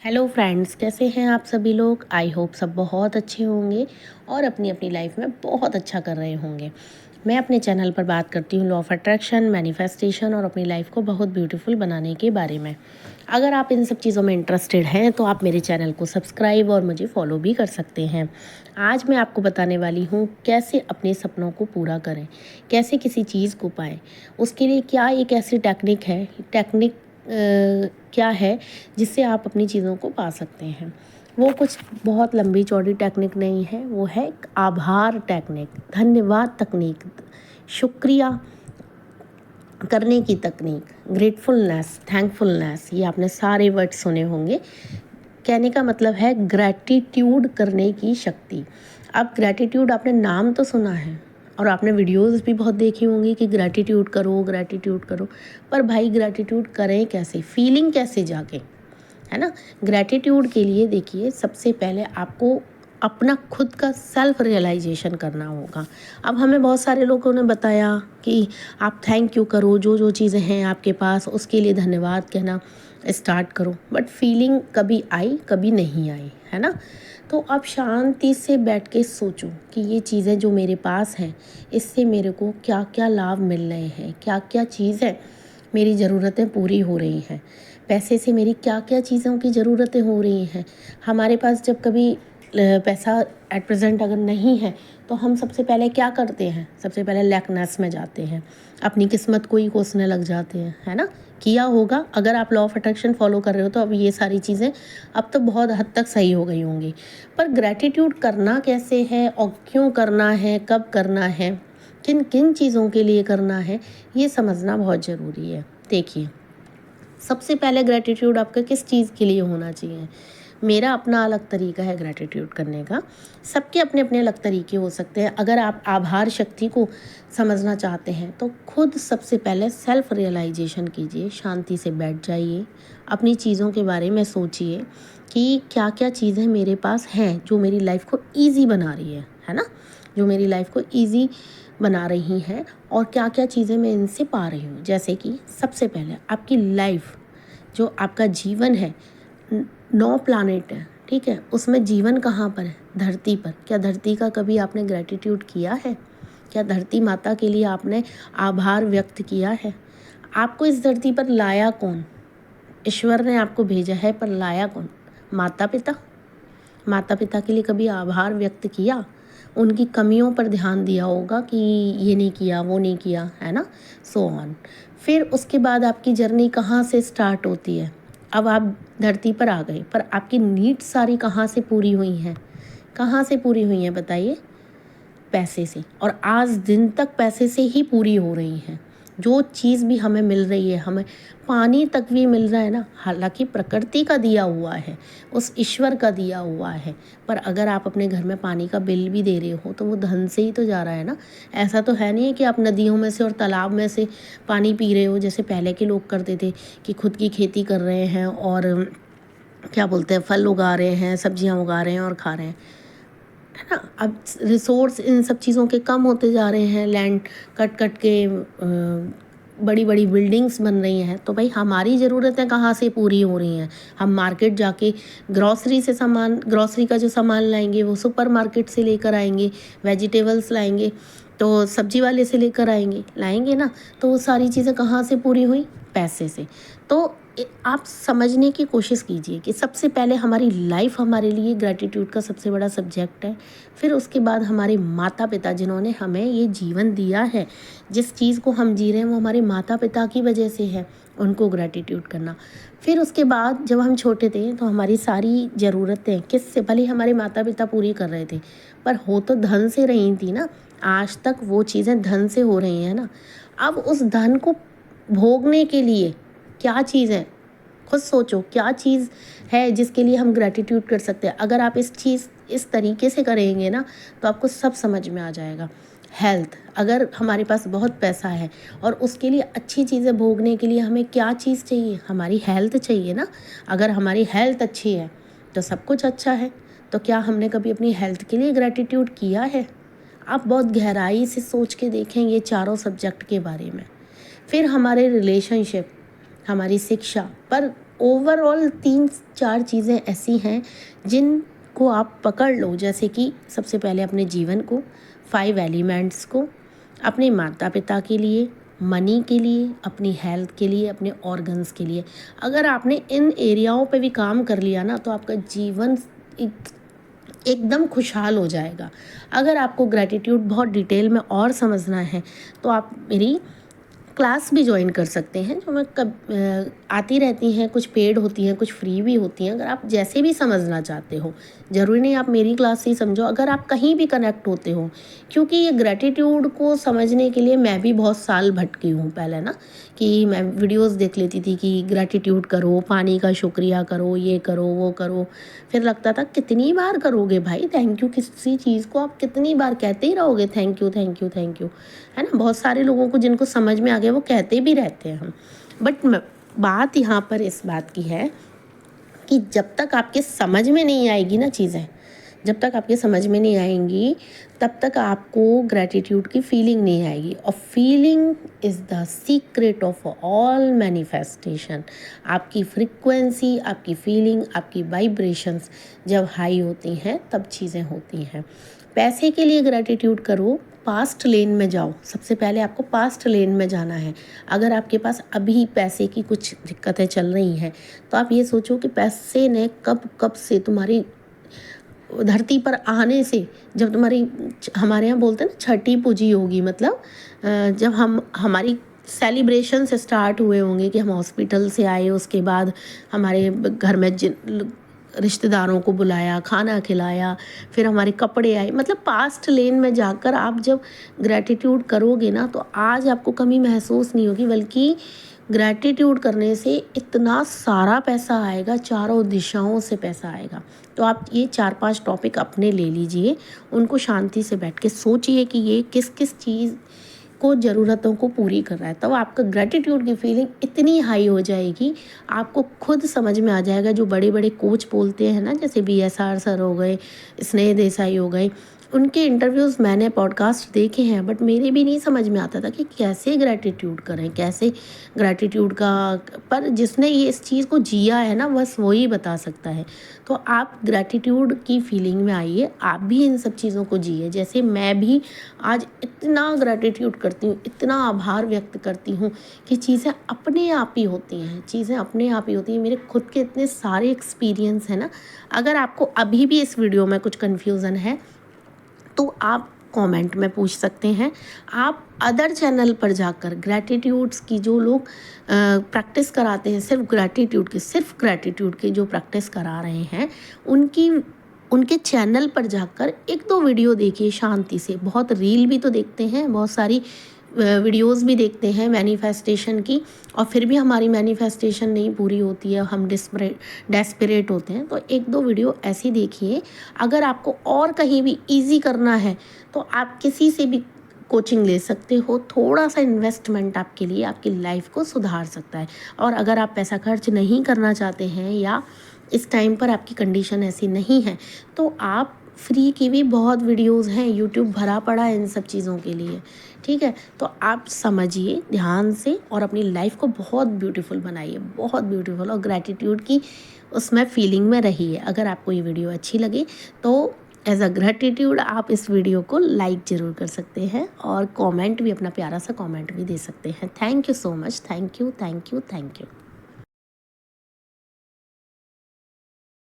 Hello friends, कैसे हैं आप सभी लोग। आई होप सब बहुत अच्छे होंगे और अपनी अपनी लाइफ में बहुत अच्छा कर रहे होंगे। मैं अपने चैनल पर बात करती हूँ लॉ ऑफ अट्रैक्शन, मैनिफेस्टेशन और अपनी लाइफ को बहुत ब्यूटीफुल बनाने के बारे में। अगर आप इन सब चीज़ों में इंटरेस्टेड हैं तो आप मेरे चैनल को सब्सक्राइब और मुझे फॉलो भी कर सकते हैं। आज मैं आपको बताने वाली हूँ कैसे अपने सपनों को पूरा करें, कैसे किसी चीज़ को पाएँ। उसके लिए क्या एक ऐसी टेक्निक क्या है जिससे आप अपनी चीज़ों को पा सकते हैं। वो कुछ बहुत लंबी चौड़ी टेक्निक नहीं है, वो है एक आभार टेक्निक, धन्यवाद तकनीक, शुक्रिया करने की तकनीक, ग्रेटफुलनेस, थैंकफुलनेस। ये आपने सारे वर्ड सुने होंगे। कहने का मतलब है ग्रैटिट्यूड करने की शक्ति। अब ग्रैटिट्यूड आपने नाम तो सुना है और आपने वीडियोस भी बहुत देखी होंगी कि ग्रैटिट्यूड करो ग्रैटिट्यूड करो, पर भाई ग्रैटिट्यूड करें कैसे, फीलिंग कैसे जागे, है ना। ग्रैटिट्यूड के लिए देखिए, सबसे पहले आपको अपना खुद का सेल्फ रियलाइजेशन करना होगा। अब हमें बहुत सारे लोगों ने बताया कि आप थैंक यू करो, जो जो चीज़ें हैं आपके पास उसके लिए धन्यवाद कहना स्टार्ट करो, बट फीलिंग कभी आई कभी नहीं आई, है ना। तो अब शांति से बैठ के सोचो कि ये चीज़ें जो मेरे पास हैं इससे मेरे को क्या क्या लाभ मिल रहे हैं, क्या क्या चीज़ें मेरी ज़रूरतें पूरी हो रही हैं, पैसे से मेरी क्या क्या चीज़ों की ज़रूरतें हो रही हैं। हमारे पास जब कभी पैसा एट प्रेजेंट अगर नहीं है तो हम सबसे पहले क्या करते हैं, सबसे पहले लैकनेस में जाते हैं, अपनी किस्मत को ही कोसने लग जाते हैं, है ना। किया होगा, अगर आप लॉ ऑफ अट्रैक्शन फॉलो कर रहे हो तो अब ये सारी चीज़ें अब तो बहुत हद तक सही हो गई होंगी। पर ग्रैटिट्यूड करना कैसे है और क्यों करना है, कब करना है, किन किन चीज़ों के लिए करना है, ये समझना बहुत ज़रूरी है। देखिए, सबसे पहले ग्रैटिट्यूड आपका किस चीज़ के लिए होना चाहिए। मेरा अपना अलग तरीका है ग्रैटिट्यूड करने का, सबके अपने अपने अलग तरीके हो सकते हैं। अगर आप आभार शक्ति को समझना चाहते हैं तो खुद सबसे पहले सेल्फ रियलाइजेशन कीजिए, शांति से बैठ जाइए, अपनी चीज़ों के बारे में सोचिए कि क्या क्या चीज़ें मेरे पास हैं जो मेरी लाइफ को ईजी बना रही है ना, जो मेरी लाइफ को ईजी बना रही हैं और क्या क्या चीज़ें मैं इनसे पा रही हूँ। जैसे कि सबसे पहले आपकी लाइफ, जो आपका जीवन है, 9 प्लानेट है, ठीक है, उसमें जीवन कहाँ पर है, धरती पर। क्या धरती का कभी आपने ग्रैटिट्यूड किया है? क्या धरती माता के लिए आपने आभार व्यक्त किया है? आपको इस धरती पर लाया कौन? ईश्वर ने आपको भेजा है, पर लाया कौन? माता पिता। माता पिता के लिए कभी आभार व्यक्त किया? उनकी कमियों पर ध्यान दिया होगा कि ये नहीं किया, वो नहीं किया, है ना, सो ऑन। फिर उसके बाद आपकी जर्नी कहाँ से स्टार्ट होती है। अब आप धरती पर आ गए, पर आपकी नीड्स सारी कहाँ से पूरी हुई हैं, कहाँ से पूरी हुई हैं बताइए? पैसे से। और आज दिन तक पैसे से ही पूरी हो रही हैं। जो चीज़ भी हमें मिल रही है, हमें पानी तक भी मिल रहा है ना, हालांकि प्रकृति का दिया हुआ है, उस ईश्वर का दिया हुआ है, पर अगर आप अपने घर में पानी का बिल भी दे रहे हो तो वो धन से ही तो जा रहा है ना। ऐसा तो है नहीं कि आप नदियों में से और तालाब में से पानी पी रहे हो, जैसे पहले के लोग करते थे कि खुद की खेती कर रहे हैं और क्या बोलते हैं, फल उगा रहे हैं, सब्जियां उगा रहे हैं और खा रहे हैं, है ना। अब रिसोर्स इन सब चीज़ों के कम होते जा रहे हैं, लैंड कट कट के बड़ी बड़ी बिल्डिंग्स बन रही हैं, तो भाई हमारी ज़रूरतें कहाँ से पूरी हो रही हैं। हम मार्केट जाके ग्रॉसरी का जो सामान लाएंगे वो सुपर मार्केट से लेकर आएंगे, वेजिटेबल्स लाएंगे तो सब्जी वाले से लेकर लाएंगे ना। तो वो सारी चीज़ें कहाँ से पूरी हुई? पैसे से। तो आप समझने की कोशिश कीजिए कि सबसे पहले हमारी लाइफ हमारे लिए ग्रैटिट्यूड का सबसे बड़ा सब्जेक्ट है। फिर उसके बाद हमारे माता पिता जिन्होंने हमें ये जीवन दिया है, जिस चीज़ को हम जी रहे हैं वो हमारे माता पिता की वजह से है, उनको ग्रैटिट्यूड करना। फिर उसके बाद जब हम छोटे थे तो हमारी सारी ज़रूरतें किससे, भले हमारे माता पिता पूरी कर रहे थे, पर हो तो धन से रही थी ना। आज तक वो चीज़ें धन से हो रही हैं ना। अब उस धन को भोगने के लिए क्या चीज़ है, खुद सोचो क्या चीज़ है जिसके लिए हम ग्रैटिट्यूड कर सकते हैं। अगर आप इस तरीके से करेंगे ना तो आपको सब समझ में आ जाएगा। हेल्थ, अगर हमारे पास बहुत पैसा है और उसके लिए अच्छी चीज़ें भोगने के लिए हमें क्या चीज़ चाहिए, हमारी हेल्थ चाहिए ना। अगर हमारी हेल्थ अच्छी है तो सब कुछ अच्छा है। तो क्या हमने कभी अपनी हेल्थ के लिए ग्रैटिट्यूड किया है? आप बहुत गहराई से सोच के देखें ये चारों सब्जेक्ट के बारे में। फिर हमारे रिलेशनशिप, हमारी शिक्षा, पर ओवरऑल 3-4 चीज़ें ऐसी हैं जिनको आप पकड़ लो, जैसे कि सबसे पहले अपने जीवन को, 5 एलिमेंट्स को, अपने माता पिता के लिए, मनी के लिए, अपनी हेल्थ के लिए, अपने ऑर्गन्स के लिए। अगर आपने इन एरियाओं पे भी काम कर लिया ना, तो आपका जीवन एकदम खुशहाल हो जाएगा। अगर आपको ग्रैटिट्यूड बहुत डिटेल में और समझना है तो आप मेरी क्लास भी ज्वाइन कर सकते हैं, जो मैं आती रहती हैं, कुछ पेड होती हैं, कुछ फ्री भी होती हैं। अगर आप जैसे भी समझना चाहते हो, ज़रूरी नहीं आप मेरी क्लास से ही समझो, अगर आप कहीं भी कनेक्ट होते हो, क्योंकि ये ग्रैटिट्यूड को समझने के लिए मैं भी बहुत साल भटकी हूँ। पहले ना कि मैं वीडियोस देख लेती थी कि ग्रैटिट्यूड करो, पानी का शुक्रिया करो, ये करो, वो करो। फिर लगता था कितनी बार करोगे भाई थैंक यू, किसी चीज़ को आप कितनी बार कहते ही रहोगे thank you thank you thank you, है ना। बहुत सारे लोगों को जिनको समझ में आ गया वो कहते भी रहते हैं हम। बट बात यहाँ पर इस बात की है कि जब तक आपके समझ में नहीं आएगी ना चीज़ें, जब तक आपके समझ में नहीं आएंगी तब तक आपको ग्रैटिट्यूड की फीलिंग नहीं आएगी। और feeling is the secret of all manifestation. आपकी फ्रीक्वेंसी, आपकी फीलिंग, आपकी वाइब्रेशंस जब हाई होती हैं तब चीज़ें होती हैं। पैसे के लिए ग्रैटिट्यूड करो, पास्ट लेन में जाओ। सबसे पहले आपको पास्ट लेन में जाना है। अगर आपके पास अभी पैसे की कुछ दिक्कतें चल रही हैं तो आप ये सोचो कि पैसे ने कब कब से तुम्हारी धरती पर आने से, जब तुम्हारी, हमारे यहाँ बोलते हैं ना, छठी पूजी होगी, मतलब जब हमारी सेलिब्रेशन से स्टार्ट हुए होंगे कि हम हॉस्पिटल से आए, उसके बाद हमारे घर में रिश्तेदारों को बुलाया, खाना खिलाया, फिर हमारे कपड़े आए, मतलब पास्ट लेन में जाकर आप जब ग्रैटिट्यूड करोगे ना तो आज आपको कमी महसूस नहीं होगी, बल्कि ग्रैटिट्यूड करने से इतना सारा पैसा आएगा, चारों दिशाओं से पैसा आएगा। तो आप ये 4-5 टॉपिक अपने ले लीजिए, उनको शांति से बैठ के सोचिए कि ये किस किस चीज़ को, ज़रूरतों को पूरी कर रहा है। तब आपका ग्रैटिट्यूड की फीलिंग इतनी हाई हो जाएगी, आपको खुद समझ में आ जाएगा। जो बड़े बड़े कोच बोलते हैं ना, जैसे BSR सर हो गए, स्नेह देसाई हो गए, उनके इंटरव्यूज़ मैंने पॉडकास्ट देखे हैं, बट मेरे भी नहीं समझ में आता था कि कैसे ग्रैटिट्यूड करें, कैसे ग्रैटिट्यूड का, पर जिसने ये इस चीज़ को जिया है ना, बस वही बता सकता है। तो आप ग्रैटिट्यूड की फीलिंग में आइए, आप भी इन सब चीज़ों को जिए। जैसे मैं भी आज इतना ग्रैटिट्यूड करती हूँ, इतना आभार व्यक्त करती हूँ कि चीज़ें अपने आप ही होती हैं, चीज़ें अपने आप ही होती हैं। मेरे खुद के इतने सारे एक्सपीरियंस हैं ना। अगर आपको अभी भी इस वीडियो में कुछ कन्फ्यूज़न है तो आप कमेंट में पूछ सकते हैं। आप अदर चैनल पर जाकर ग्रैटिट्यूड्स की, जो लोग प्रैक्टिस कराते हैं, सिर्फ ग्रैटिट्यूड की जो प्रैक्टिस करा रहे हैं, उनके चैनल पर जाकर 1-2 वीडियो देखिए शांति से। बहुत रील भी तो देखते हैं, बहुत सारी वीडियोस भी देखते हैं मैनिफेस्टेशन की, और फिर भी हमारी मैनिफेस्टेशन नहीं पूरी होती है, हम डेस्परेट होते हैं। तो 1-2 वीडियो ऐसी देखिए। अगर आपको और कहीं भी इजी करना है तो आप किसी से भी कोचिंग ले सकते हो। थोड़ा सा इन्वेस्टमेंट आपके लिए आपकी लाइफ को सुधार सकता है। और अगर आप पैसा खर्च नहीं करना चाहते हैं या इस टाइम पर आपकी कंडीशन ऐसी नहीं है, तो आप फ्री की भी बहुत वीडियोस हैं, यूट्यूब भरा पड़ा है इन सब चीज़ों के लिए, ठीक है। तो आप समझिए ध्यान से और अपनी लाइफ को बहुत ब्यूटीफुल बनाइए, बहुत ब्यूटीफुल, और ग्रैटिट्यूड की उसमें फीलिंग में रहिए। अगर आपको ये वीडियो अच्छी लगे तो एज अ ग्रैटिट्यूड आप इस वीडियो को लाइक ज़रूर कर सकते हैं, और कमेंट भी, अपना प्यारा सा कमेंट भी दे सकते हैं। Thank you so much, thank you thank you thank you.